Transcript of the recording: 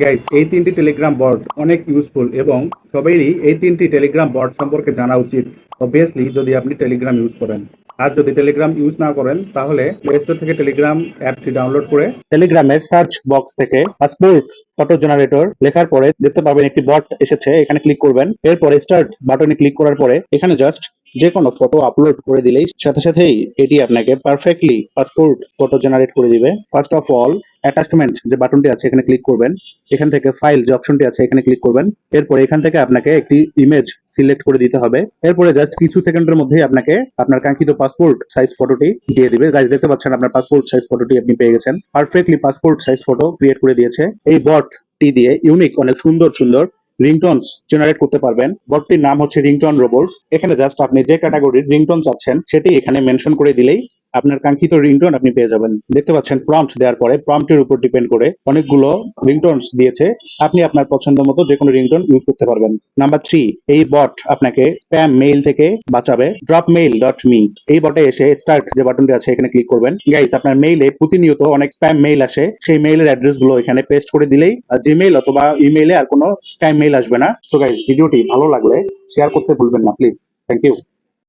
Guys, এই তিনটি Telegram বট অনেক ইউজফুল এবং সবারই এই তিনটি টেলিগ্রাম বট সম্পর্কে জানা উচিত অবভিয়াসলি যদি আপনি টেলিগ্রাম ইউজ করেন। আর যদি টেলিগ্রাম ইউজ না করেন তাহলে প্লে স্টোর থেকে টেলিগ্রাম অ্যাপটি ডাউনলোড করে টেলিগ্রামের সার্চ বক্স থেকে পাসপোর্ট ফটো জেনারেটর লেখার পরে দেখতে পাবেন একটি বট এসেছে, এখানে ক্লিক করবেন। এরপরে স্টার্ট বাটনে ক্লিক করার পরে এখানে জাস্ট যে কোনো ফটো আপলোড করে দিলেই সাথে সাথেই এটি আপনাকে পারফেক্টলি পাসপোর্ট ফটো জেনারেট করে দিবে। ফার্স্ট অফ অল অ্যাটাচমেন্ট যে বাটনটি আছে এখানে ক্লিক করবেন। এখান থেকে ফাইল যে অপশনটি আছে এখানে ক্লিক করবেন। এরপরে এখান থেকে আপনাকে একটি ইমেজ সিলেক্ট করে দিতে হবে। এরপরে জাস্ট কিছু সেকেন্ডের মধ্যেই আপনাকে আপনার কাঙ্ক্ষিত পাসপোর্ট সাইজ ফটোটি দিয়ে দিবে। গাইস, দেখতে পাচ্ছেন আপনার পাসপোর্ট সাইজ ফটোটি আপনি পেয়ে গেছেন। Perfectly passport size photo create করে দিয়েছে। এই বটটি দিয়ে ইউনিক অনেক সুন্দর সুন্দর রিংটোনস জেনারেট করতে পারবেন। বটটির নাম হচ্ছে রিংটোন রোবট। এখানে জাস্ট আপনি যে ক্যাটাগরির রিংটোন চাচ্ছেন সেটি এখানে মেনশন করে দিলেই আপনার কাঙ্ক্ষিত রিংটোন আপনি পেয়ে যাবেন। দেখতে পাচ্ছেন প্রম্পট দেওয়ার পরে প্রম্পটের উপর ডিপেন্ড করে অনেকগুলো রিংটোনস দিয়েছে। আপনি আপনার পছন্দ মতো যে কোনো রিংটোন ইউজ করতে পারবেন। নাম্বার 3, এই বট আপনাকে স্প্যাম মেইল থেকে বাঁচাবে। dropmail.me এই বটে এসে স্টার্ট যে বাটনটি আছে এখানে ক্লিক করবেন। গাইস, আপনার মেইলে প্রতিনিয়ত অনেক স্প্যাম মেইল আসে, সেই মেইলের অ্যাড্রেস গুলো এখানে পেস্ট করে দিলেই জিমেইল অথবা ইমেইলে আর কোনো স্প্যাম মেইল আসবে না। তো গাইস, ভিডিওটি ভালো লাগলে শেয়ার করতে ভুলবেন না প্লিজ। Thank you.